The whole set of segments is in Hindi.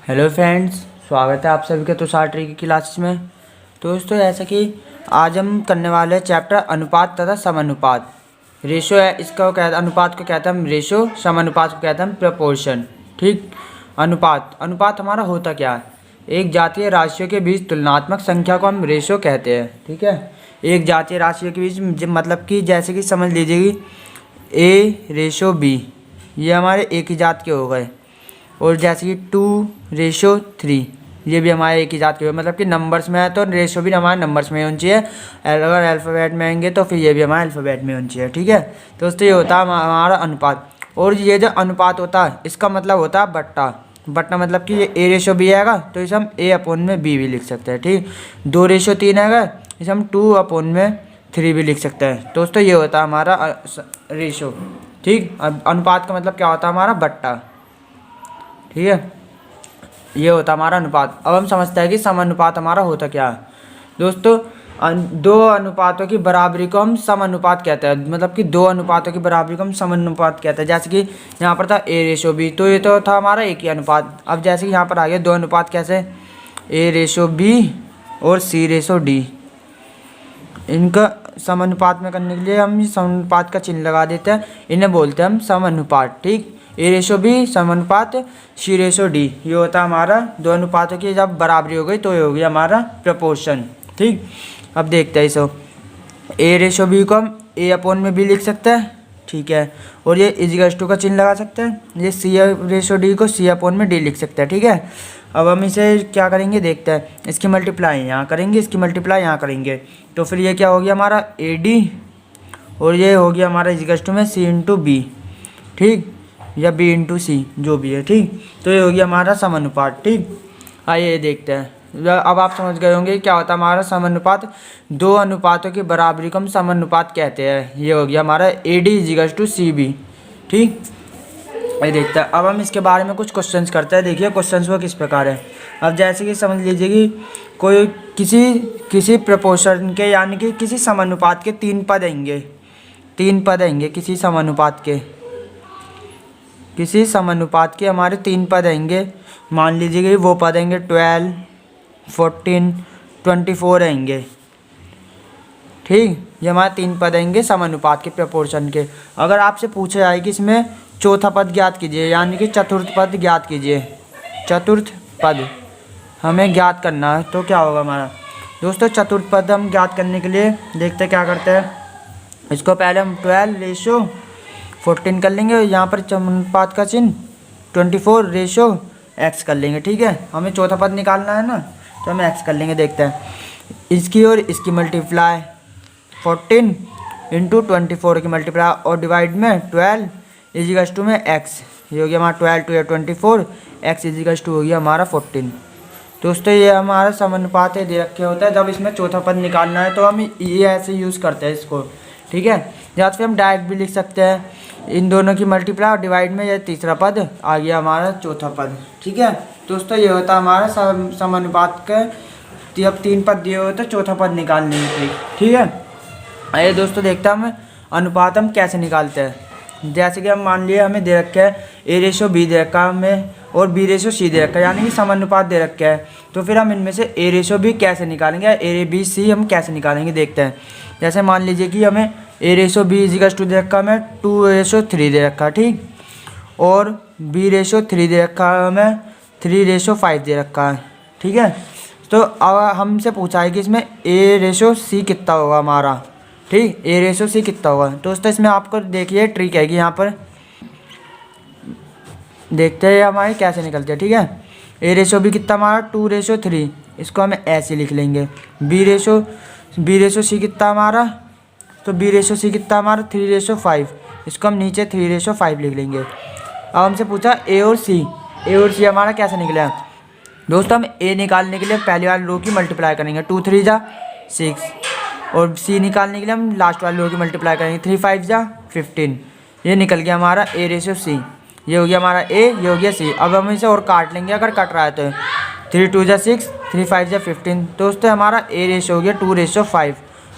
हेलो फ्रेंड्स, स्वागत है आप सभी के तुषार ट्री की क्लासेस में। तो दोस्तों, ऐसा कि आज हम करने वाले हैं चैप्टर अनुपात तथा समानुपात। रेशो है इसका अनुपात को कहते हैं हम रेशो, समानुपात को कहते हैं हम प्रपोर्शन। ठीक। अनुपात हमारा होता क्या है? एक जातीय राशियों के बीच तुलनात्मक संख्या को हम रेशो कहते हैं। ठीक है, एक जातीय राशियों के बीच मतलब कि जैसे कि समझ लीजिए कि A/B, ये हमारे एक ही जात के हो गए। और जैसे कि 2/3, ये भी हमारे एक ही जात के हो, मतलब कि नंबर्स में है तो रेशो भी हमारे नंबर्स में होनी चाहिए। अगर अल्फ़ाबेट में आएंगे तो फिर ये भी हमारे अल्फ़ाबेट में होनी चाहिए। ठीक है, तो दोस्तों ये होता है हमारा अनुपात। और ये जो अनुपात होता है इसका मतलब होता है बट्टा मतलब कि ये A/B आएगा तो इसे हम A/B भी लिख सकते हैं। ठीक। 2/3 आएगा, इसे हम 2/3 भी लिख सकते हैं। दोस्तों ये होता है हमारा रेशो। ठीक। अब अनुपात का मतलब क्या होता है? हमारा बट्टा। ठीक है, ये होता हमारा अनुपात। अब हम समझते हैं कि समानुपात हमारा होता क्या है। दोस्तों, दो अनुपातों की बराबरी को हम समानुपात कहते हैं, मतलब कि दो अनुपातों की बराबरी को हम समानुपात कहते हैं। जैसे कि यहाँ पर था A/B, तो ये तो था हमारा एक ही अनुपात। अब जैसे कि यहाँ पर आ गया दो अनुपात, कैसे? A/B और C/D। इनका समानुपात में करने के लिए हम समानुपात का चिन्ह लगा देते हैं, इन्हें बोलते हैं हम समानुपात। ठीक। A/B समानुपात C/D, ये होता है हमारा दो अनुपातों की जब बराबरी हो गई तो ये हो गया हमारा प्रपोर्शन। ठीक। अब देखते हैं इसको। A/B को हम A/B लिख सकते हैं। ठीक है, और ये इजिकल्स टू का चिन्ह लगा सकते हैं। ये C/D को C/D लिख सकते हैं। ठीक है, अब हम इसे क्या करेंगे देखते हैं। इसकी मल्टीप्लाई यहाँ करेंगे, इसकी मल्टीप्लाई यहाँ करेंगे, तो फिर ये क्या हो गया हमारा AD, और ये हो गया हमारा इजिकल्स टू में C/B। ठीक, या B/C, जो भी है। ठीक, तो ये हो गया हमारा समानुपात। ठीक, आइए देखते हैं। अब आप समझ गए होंगे क्या होता है हमारा समानुपात। दो अनुपातों की बराबरी को हम समानुपात कहते हैं। ये हो गया हमारा AD/CB। ठीक, ये देखते हैं। अब हम इसके बारे में कुछ क्वेश्चंस करते हैं। देखिए क्वेश्चंस वो किस प्रकार है। अब जैसे कि समझ लीजिए कि कोई किसी प्रपोर्शन के यानी कि किसी समानुपात के तीन पद आएंगे किसी समानुपात के हमारे तीन पद आएंगे। मान लीजिए कि वो पद आएंगे 12, 14, 24 आएंगे। ठीक, ये हमारे तीन पद आएंगे समानुपात के प्रपोर्शन के। अगर आपसे पूछा जाए कि इसमें चौथा पद ज्ञात कीजिए, यानी कि चतुर्थ पद ज्ञात कीजिए, चतुर्थ पद हमें ज्ञात करना है, तो क्या होगा हमारा? दोस्तों, चतुर्थ पद हम ज्ञात करने के लिए देखते क्या करते हैं। इसको पहले हम 12/14 कर लेंगे, यहाँ पर समानुपात का चिन्ह 24/x कर लेंगे। ठीक है, हमें चौथा पद निकालना है ना, तो हम x कर लेंगे। देखते हैं इसकी और इसकी मल्टीप्लाई 14 × 24 की मल्टीप्लाई और डिवाइड में 12 इजिकल्स टू में x, ये हो गया हमारा 12 2 24, x इजिकल्स टू हो गया हमारा 14। दोस्तों ये हमारा समानुपात है दे रखे होता है। जब इसमें चौथा पद निकालना है तो हम ये ऐसे यूज़ करते हैं इसको। ठीक है, या फिर हम डायरेक्ट भी लिख सकते हैं इन दोनों की मल्टीप्लाई और डिवाइड में, यह तीसरा पद आ गया हमारा चौथा पद। ठीक है, दोस्तों ये होता है हमारा समानुपात का। जब तीन पद दिए होते तो चौथा पद निकालने के लिए। ठीक है, आइए दोस्तों देखते हैं हम अनुपात हम कैसे निकालते हैं। जैसे कि हम मान लिए हमें दे रखा है A/B दे रखा है हमें, और B/C दे रखा है, यानी कि समानुपात दे रखा है। तो फिर हम इनमें से A/B कैसे निकालेंगे, A/B/C हम कैसे निकालेंगे देखते हैं। जैसे मान लीजिए कि हमें A/B इजिकल्स टू दे रखा है हमें 2/3 दे रखा है। ठीक, और B/3 दे रखा है हमें 3/5 दे रखा है। ठीक है, तो अब हमसे पूछा है कि इसमें A/C कितना होगा हमारा। ठीक, A/C कितना होगा। दोस्तों इसमें आपको देखिए ट्रिक है कि यहाँ पर देखते हैं हमारे कैसे निकलते हैं। ठीक है, A/B कितना हमारा 2/3, इसको हमें ऐसे लिख लेंगे। B/C कितना हमारा, तो B/C कितना हमारा 3/5, इसको हम नीचे 3/5 लिख लेंगे। अब हमसे पूछा A और C हमारा कैसे निकला। दोस्तों हम A निकालने के लिए पहली वाली रो की मल्टीप्लाई करेंगे, 2 3 जा 6, और C निकालने के लिए हम लास्ट वाली रो की मल्टीप्लाई करेंगे, 3 5 जा 15। ये निकल गया हमारा A/C। ये हो गया हमारा A, ये हो गया C। अब हम इसे और काट लेंगे अगर कट रहा है तो। 3 2 जा 6, 3 5 जा 15। दोस्तों हमारा A/C हो गया 2/5।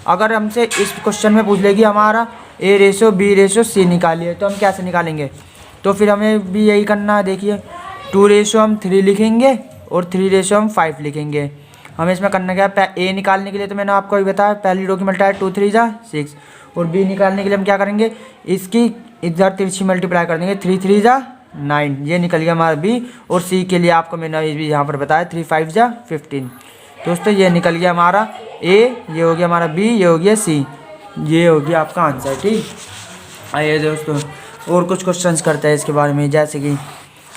अगर हमसे इस क्वेश्चन में पूछ लेगी हमारा A/B/C निकालिए, तो हम कैसे निकालेंगे? तो फिर हमें भी यही करना है। देखिए 2 रेशो हम 3 लिखेंगे और 3 रेशो हम 5 लिखेंगे। हमें इसमें करना क्या है, ए निकालने के लिए तो मैंने आपको अभी बताया पहली रो की मल्टीप्लाई 2 3 जा 6, और बी निकालने के लिए हम क्या करेंगे, इसकी इधर तिरछी मल्टीप्लाई कर देंगे 3 3 जा 9, ये निकल गया हमारा बी। और सी के लिए आपको मैंने भी यहाँ पर बताया 3 5 जा 15। दोस्तों ये निकल गया हमारा ए, ये हो गया हमारा बी, ये हो गया सी, ये हो गया आपका आंसर। ठीक, आइए दोस्तों और कुछ क्वेश्चंस करते हैं इसके बारे में। जैसे कि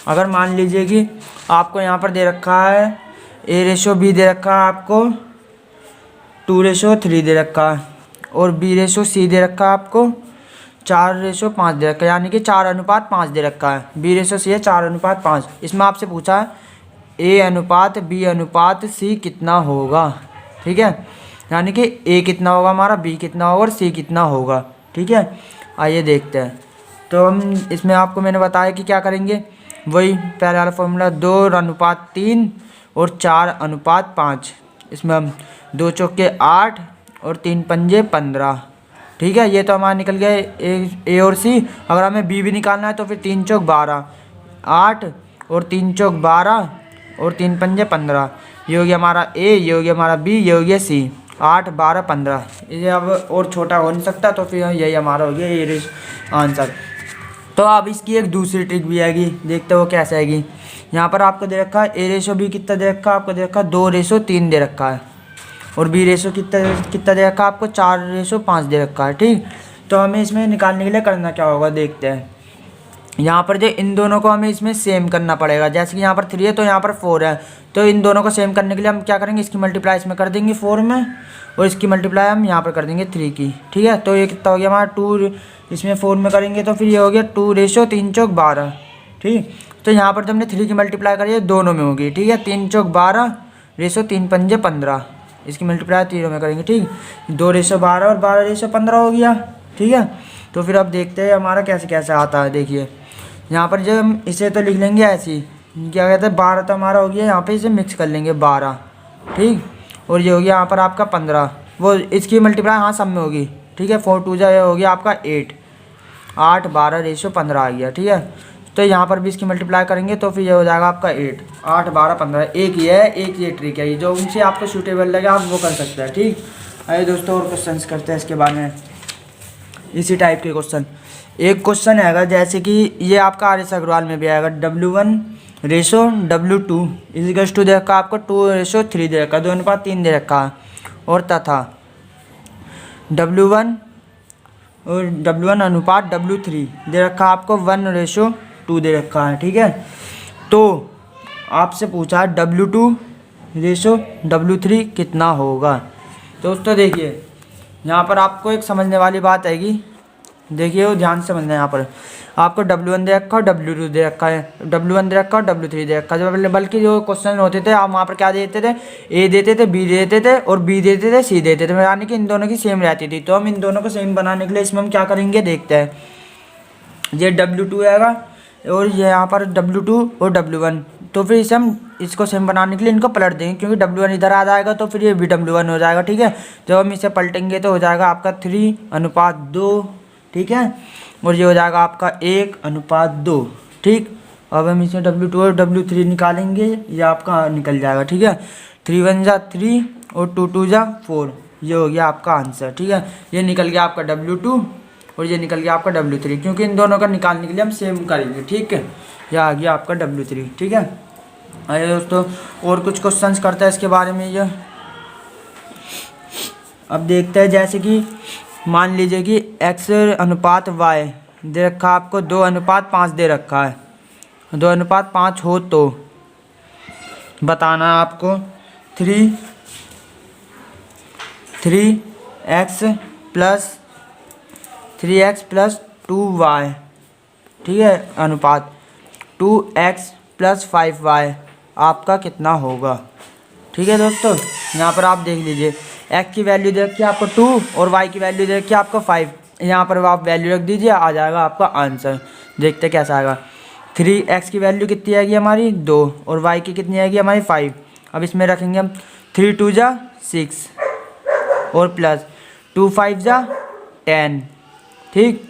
अगर मान लीजिए कि आपको यहाँ पर दे रखा है ए रेशो बी दे रखा है, आपको 2 रेशो 3 दे रखा है, और बी रेशो सी दे रखा है आपको 4 रेशो 5 दे रखा है, यानी कि 4:5 दे रखा है। बी रेशो सी है 4:5। इसमें आपसे पूछा है ए अनुपात बी अनुपात सी कितना होगा। ठीक है, यानी कि ए कितना होगा हमारा, बी कितना होगा और सी कितना होगा। ठीक है, आइए देखते हैं। तो हम इसमें आपको मैंने बताया कि क्या करेंगे, वही पहले वाला फॉर्मूला 2:3 और 4:5। इसमें हम 2 चौके 8 और 3 पंजे 15। ठीक है, ये तो हमारा निकल गया ए और सी। अगर हमें बी भी निकालना है तो फिर 3 चौक 12, 8 और 3 चौक 12 और 3 पंजे 15। ये हो गया हमारा ए, ये हो गया हमारा बी, ये हो गया सी। 8 12 15, ये अब और छोटा हो नहीं सकता, तो फिर यही हमारा हो गया ये आंसर। तो अब इसकी एक दूसरी ट्रिक भी आएगी, देखते हो कैसे आएगी। यहाँ पर आपको दे रखा है ए रेशो बी कितना दे रखा है, आपको दे रखा है 2 रेशो 3 दे रखा है, और बी रेशो कितना दे रखा है आपको 4 रेशो 5 दे रखा है। ठीक, तो हमें इसमें निकालने के लिए करना क्या होगा देखते हैं। यहाँ पर जो इन दोनों को हमें इसमें सेम करना पड़ेगा। जैसे कि यहाँ पर 3 है तो यहाँ पर 4 है, तो इन दोनों को सेम करने के लिए हम क्या करेंगे, इसकी मल्टीप्लाई इसमें कर देंगे 4 में, और इसकी मल्टीप्लाई हम यहाँ पर कर देंगे 3 की। ठीक है, तो ये कितना हो गया हमारा 2, इसमें 4 में करेंगे तो फिर ये हो गया 2 रेशो 3 चौक 12। ठीक, तो यहाँ पर तो हमने 3 की मल्टीप्लाई करी है, दोनों में होगी। ठीक है, 3 चौक 12 रेशो 3 पंजे 15, इसकी मल्टीप्लाई 3 में करेंगे। ठीक, 2 रेशो 12 और 12 रेशो 15 हो गया। ठीक है, तो फिर अब देखते हैं हमारा कैसे कैसे आता है। देखिए यहाँ पर जब हम इसे तो लिख लेंगे ऐसे ही, क्या कहते हैं 12 तो हमारा हो गया, यहाँ पे इसे मिक्स कर लेंगे 12। ठीक, और ये हो गया यहाँ पर आपका 15, वो इसकी मल्टीप्लाई हाँ सब में होगी। ठीक है, 4 2 जा हो गया आपका 8, 8 12 रेशो 15 आ गया। ठीक है, तो यहाँ पर भी इसकी मल्टीप्लाई करेंगे तो फिर ये हो जाएगा आपका 8 8 12 15। एक ही है, एक ये ट्रिक है, जो उनसे आपको सूटेबल लगे आप वो कर सकते हैं। ठीक, आइए दोस्तों और क्वेश्चन करते हैं इसके बारे में, इसी टाइप के क्वेश्चन। एक क्वेश्चन आएगा जैसे कि ये आपका आर एस अग्रवाल में भी आएगा, W1 ratio W2 equals to दे रखा आपको 2 रेशो 3 दे रखा, 2:3 दे रखा, और तथा W1 और W1 अनुपात W3 दे रखा आपको 1 रेशो 2 दे रखा है। ठीक है, तो आपसे पूछा है W2 रेशो W3 कितना होगा। दोस्तों देखिए यहाँ पर आपको एक समझने वाली बात आएगी, देखिए वो ध्यान से समझना है। यहाँ पर आपको W1 दे रखा और W2 दे रखा है, W1 दे रखा और W3 दे रखा है। बल्कि जो क्वेश्चन होते थे आप वहाँ पर क्या देते थे, A देते थे, B देते थे और B देते थे, C देते थे, यानी कि इन दोनों की सेम रहती थी। तो हम इन दोनों को सेम बनाने के लिए इसमें हम क्या करेंगे देखते हैं। ये W2 आएगा और ये यहाँ पर W2 और W1, तो फिर इसे हम इसको सेम बनाने के लिए इनको पलट देंगे, क्योंकि W1 इधर आ जाएगा तो फिर ये भी W1 हो जाएगा। ठीक है, जब हम इसे पलटेंगे तो हो जाएगा आपका 3:2। ठीक है, और ये हो जाएगा आपका 1:2। ठीक, अब हम इसमें W2 और W3 निकालेंगे, ये आपका निकल जाएगा। ठीक है, 3 1 जा 3 और 2 2 जा 4, ये हो गया आपका आंसर। ठीक है, ये निकल गया आपका W2 और ये निकल गया आपका W3, क्योंकि इन दोनों का निकालने के लिए हम सेम करेंगे। ठीक है, यह आ गया आपका W3। ठीक है, आइए दोस्तों और कुछ क्वेश्चंस करते हैं इसके बारे में। ये अब देखते हैं, जैसे कि मान लीजिए कि x अनुपात y दे रखा आपको 2:5 दे रखा है, 2:5 हो तो बताना है आपको 3x प्लस 2y। ठीक है, अनुपात 2x प्लस 5y आपका कितना होगा। ठीक है दोस्तों, यहाँ पर आप देख लीजिए x की वैल्यू दे रखी है आपको 2 और y की वैल्यू दे रखी है आपको 5। यहाँ पर आप वैल्यू रख दीजिए, आ जाएगा आपका आंसर। देखते कैसा आएगा। 3x की वैल्यू कितनी आएगी हमारी 2 और y की कितनी आएगी हमारी 5। अब इसमें रखेंगे हम 3 2 जा 6 और प्लस 2 5 जा 10। ठीक,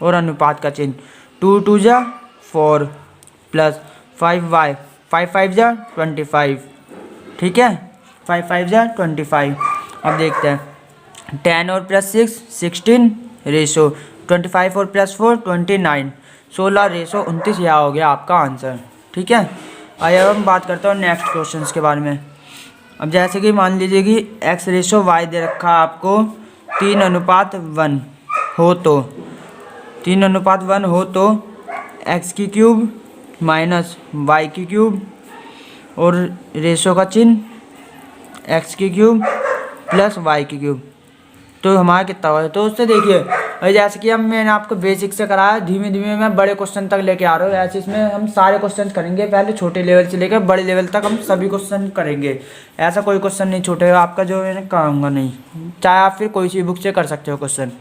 और अनुपात का चिन्ह 2 2 जा 4 प्लस 5y, 5 जा 25, ठीक है, 5 जा 25। अब देखते हैं 10 और प्लस 6 16 रेशो 25 और प्लस 4 29, 16 रेशो 29, यह हो गया आपका आंसर, ठीक है। आइए अब हम बात करते हैं नेक्स्ट क्वेश्चन के बारे में। अब जैसे कि मान लीजिए कि x रेशो y दे रखा है आपको 3:1 हो तो 3:1 हो तो x की क्यूब माइनस y की क्यूब और रेशो का चिन्ह x की क्यूब प्लस y की क्यूब, तो हमारा कितना हुआ है। तो उससे देखिए, और जैसे कि हम मैंने आपको बेसिक से कराया, धीमे धीमे मैं बड़े क्वेश्चन तक लेके आ रहा हूँ। ऐसे इसमें हम सारे क्वेश्चन करेंगे, पहले छोटे लेवल से लेकर बड़े लेवल तक हम सभी क्वेश्चन करेंगे। ऐसा कोई क्वेश्चन नहीं छूटेगा आपका जो मैंने कराऊंगा नहीं, चाहे आप फिर कोई सी बुक से कर सकते हो क्वेश्चन,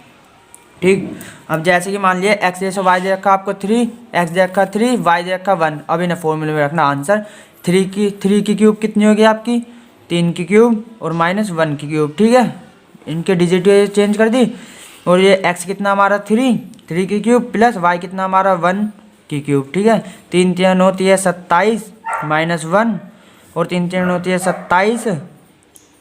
ठीक। अब जैसे कि मान लिया एक्स रेशो वाई दे रखा आपको 3, एक्स दे रखा 3, वाई दे रखा 1। अब इन्हें फॉर्मूले में रखना आंसर। 3 की क्यूब कितनी होगी आपकी, 3 की क्यूब और माइनस 1 की क्यूब, ठीक है। इनके डिजिट चेंज कर दी। और ये x कितना हमारा 3 की क्यूब प्लस y कितना हमारा 1 की क्यूब, ठीक है। 3 3 होती है 27 माइनस 1 और 3 3 होती है 27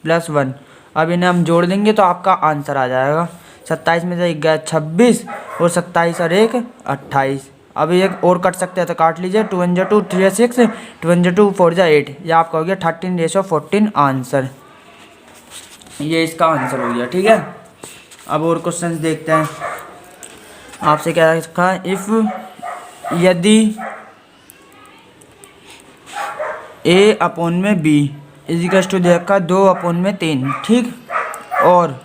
प्लस 1। अब इन्हें हम जोड़ देंगे तो आपका आंसर आ जाएगा। 27 में से 1 गया 26 और 27 और 1 28। अब एक और कट सकते हैं तो काट लीजिए। 2 1 2 3 6, 2 1 2 4 8। ये आपका हो गया 13:14 आंसर। ये इसका आंसर हो गया, ठीक है। अब और क्वेश्चंस देखते हैं। आपसे क्या रखा है, इफ यदि a अपॉन में b इजिकल्स टू देखा 2 अपॉन में 3, ठीक। और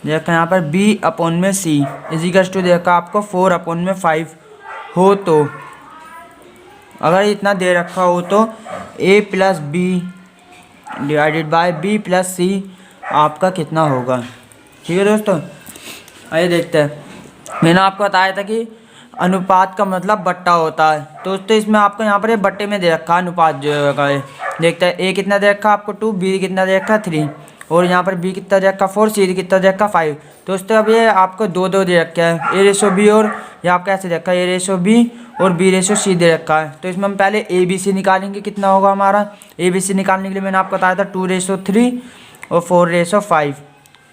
देखा यहाँ पर b अपॉन में c इजिकल्स टू देखा आपको 4 अपॉन में 5 हो तो, अगर इतना दे रखा हो तो a plus b divided by b plus c आपका कितना होगा, ठीक है दोस्तों। आइए देखते हैं। मैंने आपको बताया था कि अनुपात का मतलब बट्टा होता है, तो दोस्तों इसमें आपको यहाँ पर ये बट्टे में दे रखा है अनुपात जो है। देखते हैं a कितना दे रखा है आपको 2, b कितना दे रखा है 3 और यहाँ पर b कितना दे रखा है 4, c कितना दे रखा है 5। दोस्तों अब ये आपको 2 दे रखा है, a रेशो b और ये आपका ऐसे देखा है a रेशो b और b रेशो c दे रखा है। तो इसमें हम पहले a b c निकालेंगे, कितना होगा हमारा। a b c निकालने के लिए मैंने आपको बताया था 2:3 और 4:5।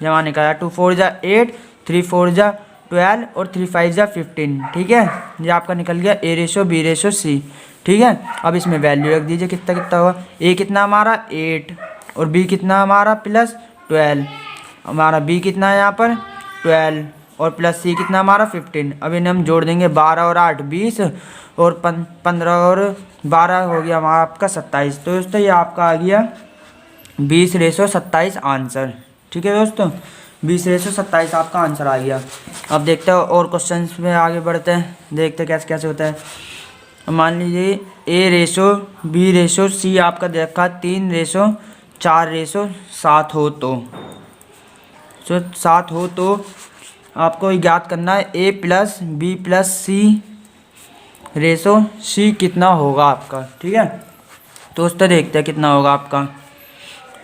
जमा निकाला 2 4 जा 8, 3 4 जा 12 और 3 5 जा 15, ठीक है। ये आपका निकल गया a ratio b ratio c, ठीक है। अब इसमें वैल्यू रख दीजिए कितना कितना होगा। a कितना हमारा 8 और b कितना हमारा प्लस 12, हमारा b कितना है यहाँ पर 12 और प्लस c कितना हमारा 15। अब इन्हें हम जोड़ देंगे 12 और 8 20 और 15 और 12 हो गया हमारा आपका 27। तो दोस्तों ये आपका आ गया 20:27 आंसर, ठीक है दोस्तों। 20:27 आपका आंसर आ गया। अब देखते हैं और क्वेश्चंस में आगे बढ़ते हैं, देखते हैं कैसे कैसे होता है। मान लीजिए a ratio b ratio c आपका देखा 3:4:7 हो तो 7 हो तो आपको ज्ञात करना है a plus b plus c ratio c कितना होगा आपका, ठीक है। तो दोस्तों देखते हैं कितना होगा आपका।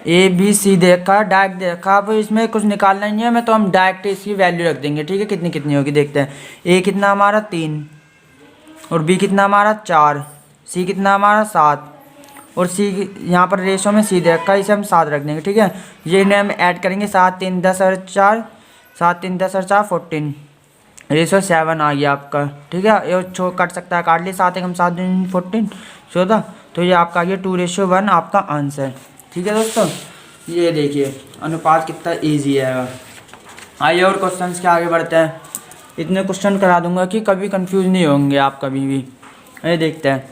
ए बी सी देखा डायरेक्ट देखा, अब इसमें कुछ निकालना ही नहीं है हमें, तो हम डायरेक्ट इसकी वैल्यू रख देंगे, ठीक है। कितनी कितनी होगी देखते हैं। ए कितना हमारा 3 और बी कितना हमारा 4, सी कितना हमारा 7 और सी यहाँ पर रेशो में सी देखा, इसे हम 7 रख देंगे, ठीक है। ये इन्हें हम ऐड करेंगे 7 3 10 और 4, 7 3 10 और 4 14, रेशो 7 आ गया आपका, ठीक है। ये कट सकता है, काट लिया 7 1 हम 7 2 14 14। तो ये आपका आ गया 2:1 आपका आंसर, ठीक है दोस्तों। ये देखिए अनुपात कितना इजी है। आइए और क्वेश्चंस के आगे बढ़ते हैं। इतने क्वेश्चन करा दूंगा कि कभी कंफ्यूज नहीं होंगे आप कभी भी। ये देखते हैं।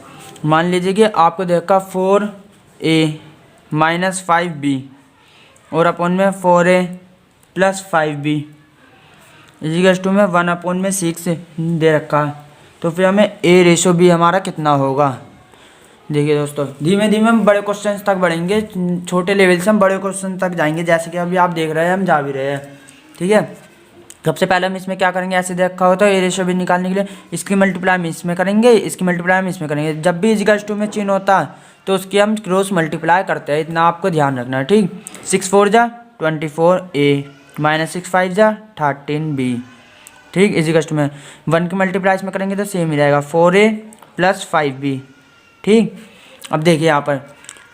मान लीजिए कि आपको देखा 4a माइनस 5b और अपॉन में 4a plus 5b equals to में 1 अपॉन में 6 दे रखा है। तो फिर हमें a रेशो b हमारा कितना होगा। देखिए दोस्तों धीमे धीमे हम बड़े क्वेश्चन तक बढ़ेंगे, छोटे लेवल से हम बड़े क्वेश्चन तक जाएंगे, जैसे कि अभी आप देख रहे हैं हम जा भी रहे हैं, ठीक है। सबसे पहले हम इसमें क्या करेंगे, ऐसे देखा हो तो ए रेशो भी निकालने के लिए इसकी मल्टीप्लाई हम इसमें करेंगे, इसकी मल्टीप्लाई हम इसमें करेंगे। जब भी इजिकल्स टू में चिन्ह होता है तो उसकी हम क्रॉस मल्टीप्लाई करते हैं, इतना आपको ध्यान रखना है, ठीक। 6 4 जा 24a माइनस 6 5 जा 13b, ठीक। इजिकल्स टू में 1 की मल्टीप्लाई इसमें करेंगे तो सेम ही रहेगा 4a प्लस 5b। ठीक, अब देखिए यहाँ पर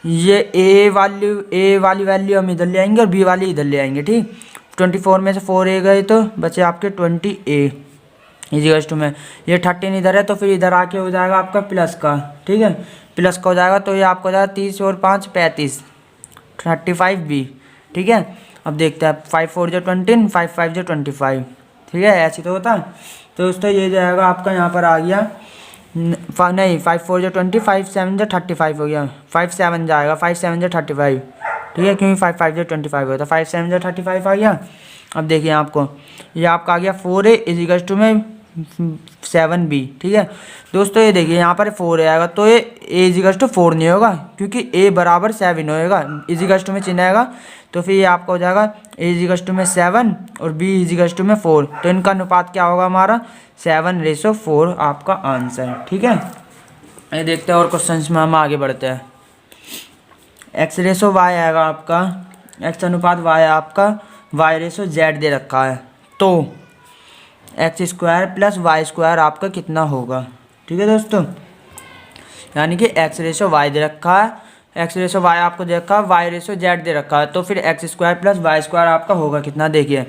ये ए वाली वैल्यू हम इधर ले आएंगे और बी वाली इधर ले आएंगे। ठीक, 24 में से 4a गए तो बचे आपके 20a इजिकल्स टू में ये 13 इधर है तो फिर इधर आके हो जाएगा आपका प्लस का। ठीक है, प्लस का हो जाएगा तो ये आपको हो जाएगा 30 और 5 35 35b। ठीक है, अब देखते हैं 5 4 जो 20, 5 5 जो 25। ठीक है, ऐसे तो होता है। तो दोस्तों ये जाएगा आपका यहाँ पर आ गया नहीं 5 4 जो 20, 5 7 जो 35 हो गया, 5 7 जाएगा, 5 7 जो 35। ठीक है, क्योंकि 5 5 जो 25 होता है, 5 7 जो 35 आ गया। अब देखिए आपको ये आपका आ गया 4a इजिकल्स टू में 7b। ठीक है दोस्तों, ये देखिए यहाँ पर 4 आएगा तो ये a इजिकल्स टू 4 नहीं होगा क्योंकि a बराबर 7 होएगा, इजिकल्स टू में चिन्ह आएगा तो फिर ये आपका हो जाएगा a इजिकल्स टू में 7 और b इजिकल्स टू में 4। तो इनका अनुपात क्या होगा हमारा 7:4 आपका आंसर। ठीक है, ये देखते हैं और क्वेश्चन में हम आगे बढ़ते हैं। x/y आएगा आपका, x अनुपात y आपका y/z दे रखा है तो x² + y² आपका कितना होगा। ठीक है दोस्तों, यानी कि x/y दे रखा है, x/y आपको दे रखा है, y/z दे रखा है तो फिर x² + y² आपका होगा कितना। देखिए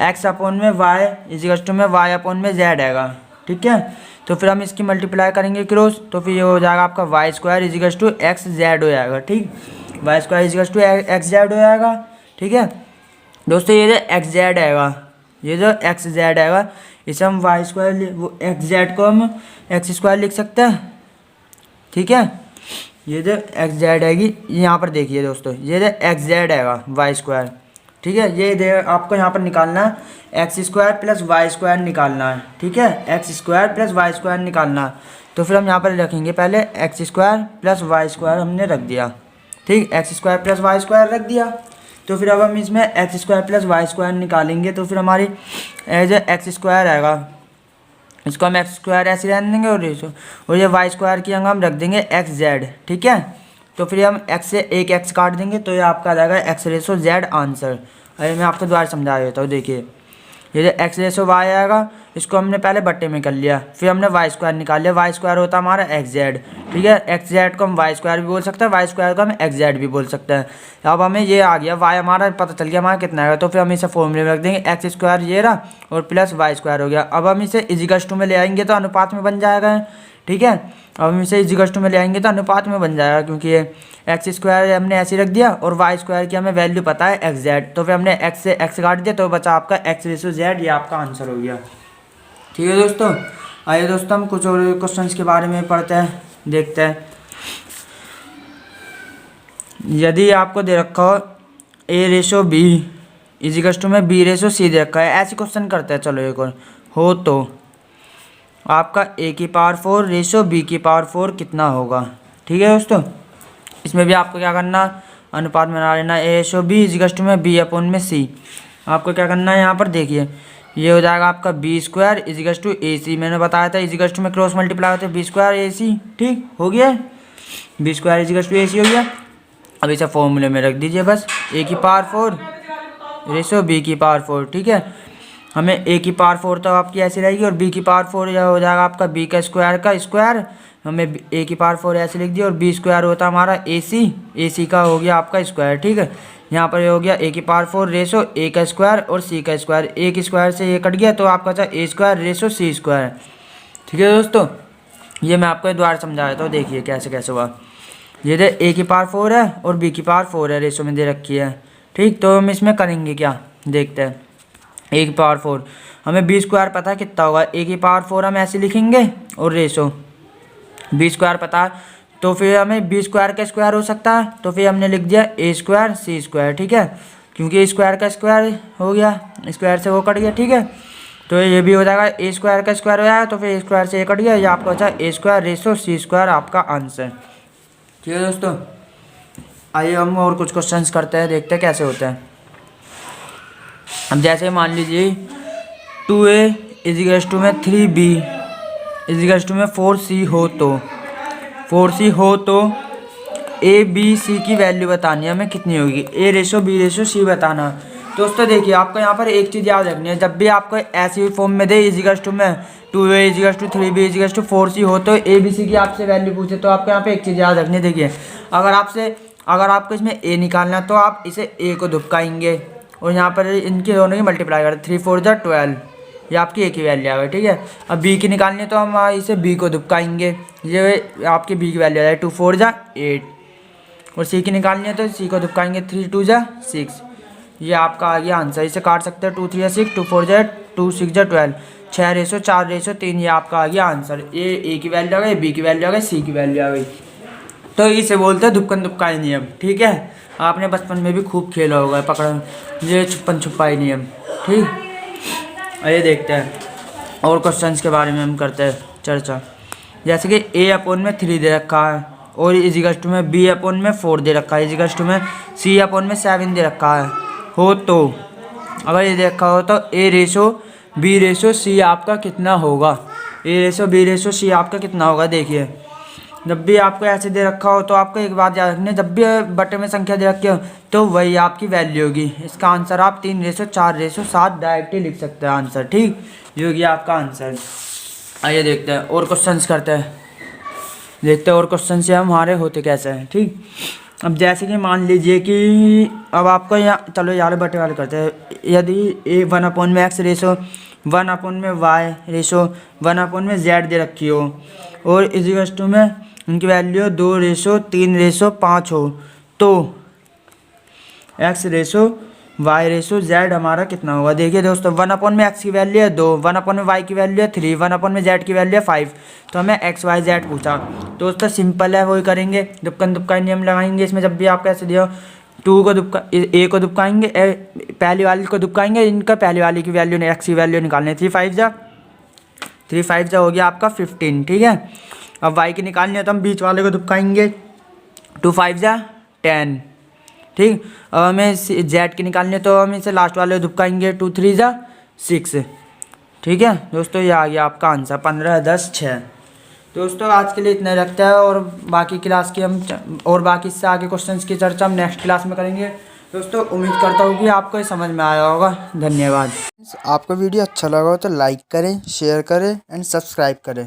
x/y इजिकल्स टू में y/z आएगा। ठीक है, तो फिर हम इसकी मल्टीप्लाई करेंगे क्रॉस तो फिर ये हो जाएगा आपका y² इजिकल्स टू xz हो जाएगा। ठीक, y² इजिकल्स टू xz हो जाएगा। ठीक है दोस्तों, ये जो xz आएगा, ये जो xz आएगा इसे हम xz को हम x² लिख सकते हैं। ठीक है, ये जो xz आएगी यहाँ पर देखिए दोस्तों, ये जो xz आएगा y²। ठीक है, ये आपको यहाँ पर निकालना है x² + y² निकालना है। ठीक है, x² + y² निकालना है तो फिर हम यहाँ पर रखेंगे पहले x² + y² हमने रख दिया। ठीक, x² + y² रख दिया तो फिर अब हम इसमें x² + y² निकालेंगे तो फिर हमारी एज x² आएगा, इसको हम x² ऐसे रहने देंगे और ये y² की जगह हम रख देंगे xz। ठीक है, तो फिर हम x से एक x काट देंगे तो ये आपका आ जाएगा x/z आंसर। अरे मैं आपको दोबारा समझा देता हूँ। देखिए ये जो x/y आएगा इसको हमने पहले बट्टे में कर लिया, फिर हमने y² निकाल लिया, y² होता है हमारा xz। ठीक है, xz को हम y² भी बोल सकते हैं, y² को हम xz भी बोल सकते हैं। अब हमें ये आ गया y हमारा पता चल गया हमारा कितना आएगा तो फिर हम इसे फॉर्मूले में रख देंगे x² ये रहा और प्लस y² हो गया। अब हम इसे इजिकल्स टू में ले आएंगे तो अनुपात में बन जाएगा। ठीक है, अब हम इसे इजिकल्स टू में ले आएंगे तो अनुपात में बन जाएगा क्योंकि ये x² हमने ऐसे रख दिया और y² की हमें वैल्यू पता है xz तो फिर हमने x से x काट दिया तो बचा आपका x/z, ये आपका आंसर हो गया। ठीक है दोस्तों, आइए दोस्तों हम कुछ और क्वेश्चंस के बारे में पढ़ते हैं, देखते हैं। यदि आपको दे रखा हो a/b इजिकल्स टू में b/c दे रखा है, ऐसे क्वेश्चन करते हैं। चलो एक और हो तो आपका a⁴ b⁴ कितना होगा। ठीक है दोस्तों, इसमें भी आपको क्या करना, अनुपात बना लेना a/b इजिकल्स टू में b/c। आपको क्या करना है यहाँ पर देखिए ये हो जाएगा आपका b² इजिकल्स टू ac, मैंने बताया था इजिकल्स टू में क्रॉस मल्टीप्लाई होते हैं b² ac। ठीक हो गया, b² इजिकल्स टू ac हो गया। अब इसे फॉर्मूले में रख दीजिए बस a⁴ b⁴। ठीक है, हमें a⁴ तो आपकी ऐसी रहेगी और b⁴ यह हो जाएगा आपका b का स्क्वायर, हमें a⁴ ऐसे लिख दिया और b² होता है हमारा ac का हो गया आपका स्क्वायर। ठीक है, यहाँ पर ये हो गया a⁴ a का स्क्वायर और c का स्क्वायर, a के स्क्वायर से ये कट गया तो आपका था a² ठीक है दोस्तों, ये मैं आपको दोबारा समझा देता हूँ। देखिए कैसे कैसे हुआ, ये जो a⁴ है और b⁴ है रेशो में दे रखी है। ठीक, तो हम इसमें करेंगे क्या देखते हैं। a⁴ हमें b² पता है कितना होगा, a⁴ हम ऐसे लिखेंगे और रेशो b² पता तो फिर हमें b² का स्क्वायर हो सकता है तो फिर हमने लिख दिया a² c²। ठीक है, क्योंकि स्क्वायर का स्क्वायर हो गया, स्क्वायर से वो कट गया। ठीक है, तो ये भी हो जाएगा a² का स्क्वायर हो जाएगा तो फिर स्क्वायर से ये कट गया, ये आपका होता है a²/c² आपका आंसर। ठीक है दोस्तों, आइए हम और कुछ क्वेश्चंस करते हैं, देखते हैं कैसे होते हैं। अब जैसे मान लीजिए 2a इजिकल्स टू में 3b इजिकल्स टू में 4c हो तो 4c हो तो a b c की वैल्यू बतानी है हमें कितनी होगी, a/b/c बताना। दोस्तों देखिए, आपको यहाँ पर एक चीज़ याद रखनी है, जब भी आपको ऐसी फॉर्म में दे इजिकल्स टू में 2a equals to 3b equals to 4c हो, तो ABC की आपसे वैल्यू पूछे तो आपको यहाँ पे एक चीज़ याद रखनी है। देखिए, अगर आपको इसमें a निकालना है तो आप इसे a को दुबकाएंगे और यहाँ पर इनके दोनों की मल्टीप्लाई करें, 3 4 जा 12, ये आपकी एक ही वैल्यू आ गई। ठीक है, अब b की निकालनी है तो हम इसे b को दुबकाएंगे, ये आपकी b की वैल्यू आ जाए 2 4 जा 8, और c की निकालनी है तो c को दुबकाएंगे, 3 2 जा 6, ये आपका आ गया आंसर। इसे काट सकते हैं, 2 3 जा 6, 2 4 जा 2 6 जा 12, 6 4 3, ये आपका आ गया आंसर। ए की वैल्यू आ गई, बी की वैल्यू आ गई, सी की वैल्यू आ गई। तो इसे बोलते हैं दुक्कन दुक्काई नियम। ठीक है, आपने बचपन में भी खूब खेला होगा पकड़ ये छुपन छुपाई नियम। ठीक, आइए देखते हैं और क्वेश्चंस के बारे में हम करते हैं चर्चा। जैसे कि a अपॉन में 3 दे रखा है और इजिकल्स टू में b अपॉन में 4 दे रखा है, इजिकल्स टू में c अपॉन में 7 दे रखा है हो, तो अगर ये देखा हो तो a ratio b ratio c आपका कितना होगा, a ratio b ratio c आपका कितना होगा। देखिए, जब भी आपको ऐसे दे रखा हो तो आपको एक बात याद रखनी है, जब भी बटे में संख्या दे रखी हो तो वही आपकी वैल्यू होगी। इसका आंसर आप 3 रेशो 4 रेशो 7 डायरेक्ट ही लिख सकते हैं आंसर। ठीक, ये होगी आपका आंसर। आइए देखते हैं और क्वेश्चंस करते हैं, देखते हैं और क्वेश्चन से हमारे होते कैसे हैं। ठीक, अब जैसे कि मान लीजिए कि अब आपको यहाँ, चलो यार बटे वाले करते हैं, यदि ए 1 अपॉन में x रेशो 1 अपॉन में y रेशो 1 अपॉन में z दे रखी हो और इजिकल्स टू में उनकी वैल्यू 2 रेशो 3 रेशो 5 हो, तो x ratio y ratio z हमारा कितना होगा। देखिए दोस्तों, 1 अपॉन में x की वैल्यू है 2, 1 अपॉन में y की वैल्यू है 3, 1 अपॉन में z की वैल्यू है 5, तो हमें x y z पूछा। दोस्तों सिंपल है, वही करेंगे, दुक्कन दुक्का नियम लगाएंगे। इसमें जब भी आपको ऐसे दिया 2 को दुबका a को दुबकाएंगे, पहली वाली को दुबकाएंगे, इनका पहली वाली की वैल्यू x की वैल्यू निकालनी, 3 5 जा हो गया आपका 15। ठीक है, अब y की निकालनी है तो हम बीच वाले को दुबकाएंगे, 2 5 जा 10। ठीक, अब हमें z की निकालनी है तो हम इसे लास्ट वाले को दुबकाएंगे, 2 3 जा 6। ठीक है दोस्तों, ये आ गया आपका आंसर 15 10 6। दोस्तों आज के लिए इतना ही रखता है, और बाकी क्लास की हम और बाकी इससे आगे क्वेश्चंस की चर्चा हम नेक्स्ट क्लास में करेंगे। दोस्तों उम्मीद करता हूँ कि आपको ये समझ में आया होगा। धन्यवाद। आपको वीडियो अच्छा लगा हो तो लाइक करें, शेयर करें एंड सब्सक्राइब करें।